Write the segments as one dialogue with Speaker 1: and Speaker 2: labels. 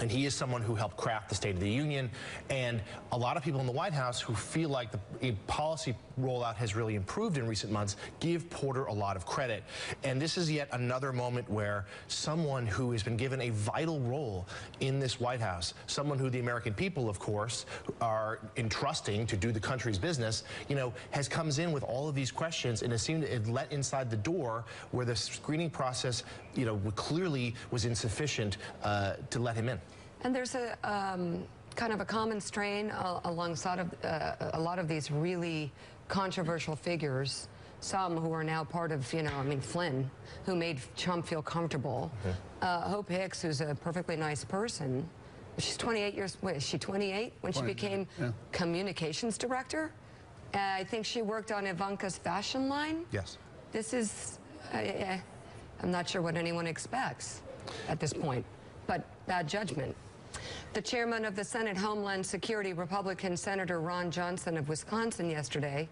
Speaker 1: and he is someone who helped craft the State of the Union. And a lot of people in the White House who feel like the policy rollout has really improved in recent months give Porter a lot of credit. And this is yet another moment where someone who has been given a vital role in this White House, someone who the American people, of course, are entrusting to do the country's business, has comes in with all of these questions and has seemed to let inside the door where the screening process, clearly was insufficient to let him in.
Speaker 2: And there's a kind of a common strain alongside of a lot of these really controversial figures. Some who are now part of, Flynn, who made Trump feel comfortable. Hope Hicks, who's a perfectly nice person. She's 28 years, wait, is she 28 when she became communications director? I think she worked on Ivanka's fashion line.
Speaker 1: Yes.
Speaker 2: This is, I'm not sure what anyone expects at this point, but bad judgment. The chairman of the Senate Homeland Security, Republican Senator Ron Johnson of Wisconsin, yesterday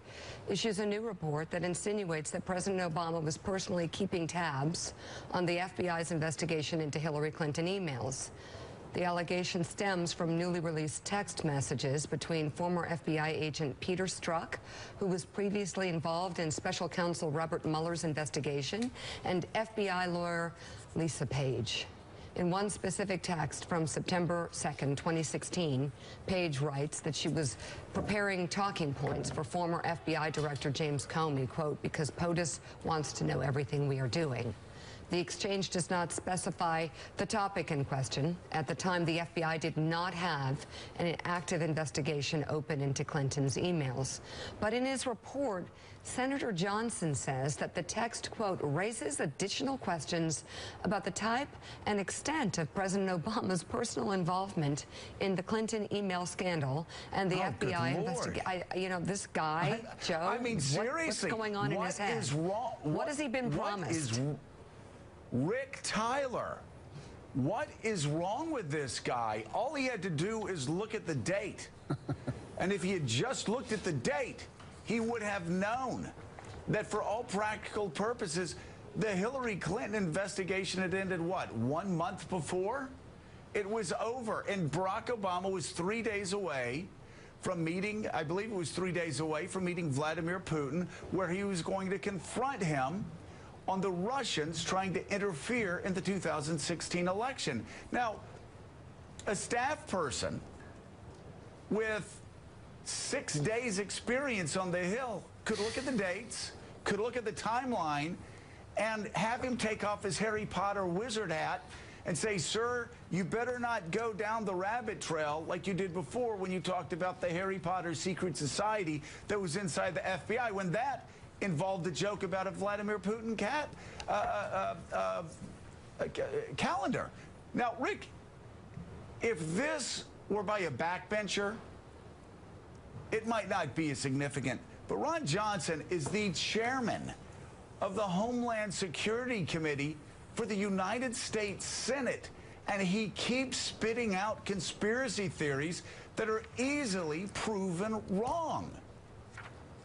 Speaker 2: issues a new report that insinuates that President Obama was personally keeping tabs on the FBI's investigation into Hillary Clinton emails. The allegation stems from newly released text messages between former FBI agent Peter Strzok, who was previously involved in Special Counsel Robert Mueller's investigation, and FBI lawyer Lisa Page. In one specific text from September 2nd, 2016, Page writes that she was preparing talking points for former FBI Director James Comey, quote, because POTUS wants to know everything we are doing. The exchange does not specify the topic in question. At the time, the FBI did not have an active investigation open into Clinton's emails. But in his report, Senator Johnson says that the text, quote, raises additional questions about the type and extent of President Obama's personal involvement in the Clinton email scandal and the FBI investigation. This guy, Joe,
Speaker 3: I mean, seriously,
Speaker 2: what's going on in his head? What has he been promised?
Speaker 3: Rick Tyler, what is wrong with this guy? All he had to do is look at the date. And if he had just looked at the date, he would have known that for all practical purposes, the Hillary Clinton investigation had ended, what, 1 month before? It was over. And Barack Obama was 3 days away from meeting, I believe it was 3 days away from meeting Vladimir Putin, where he was going to confront him on the Russians trying to interfere in the 2016 election. Now, a staff person with 6 days experience on the Hill could look at the dates, could look at the timeline, and have him take off his Harry Potter wizard hat and say, sir, you better not go down the rabbit trail like you did before when you talked about the Harry Potter secret society that was inside the FBI, when that involved a joke about a Vladimir Putin calendar. Now, Rick, if this were by a backbencher, it might not be as significant. But Ron Johnson is the chairman of the Homeland Security Committee for the United States Senate, and he keeps spitting out conspiracy theories that are easily proven wrong.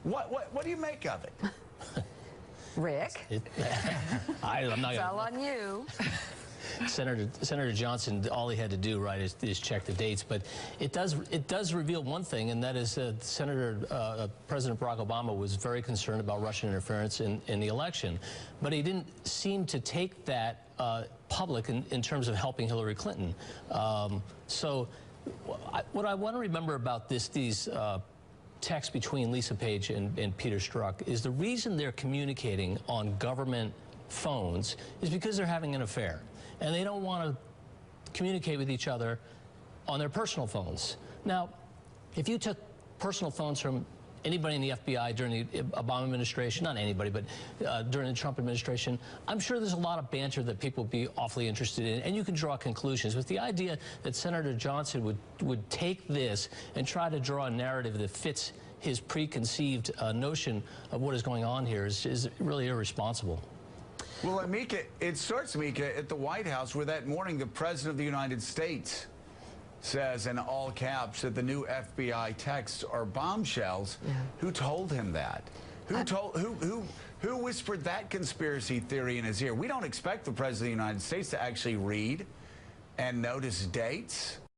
Speaker 3: What do you make of it?
Speaker 2: Rick?
Speaker 4: I'm not
Speaker 2: fell on you.
Speaker 4: Senator Johnson, all he had to do, right, is check the dates. But it does reveal one thing, and that is President Barack Obama was very concerned about Russian interference in the election. But he didn't seem to take that public in terms of helping Hillary Clinton. So what I want to remember about these text between Lisa Page and Peter Strzok is the reason they're communicating on government phones is because they're having an affair, and they don't want to communicate with each other on their personal phones. Now, if you took personal phones from anybody in the FBI during the Obama administration, not anybody, but during the Trump administration, I'm sure there's a lot of banter that people would be awfully interested in, and you can draw conclusions. But the idea that Senator Johnson would take this and try to draw a narrative that fits his preconceived notion of what is going on here is really irresponsible.
Speaker 3: Well, Mika, it starts, Mika, at the White House, where that morning the President of the United States says in all caps that the new FBI texts are bombshells. Yeah. Who told him that? Who whispered that conspiracy theory in his ear? We don't expect the President of the United States to actually read and notice dates?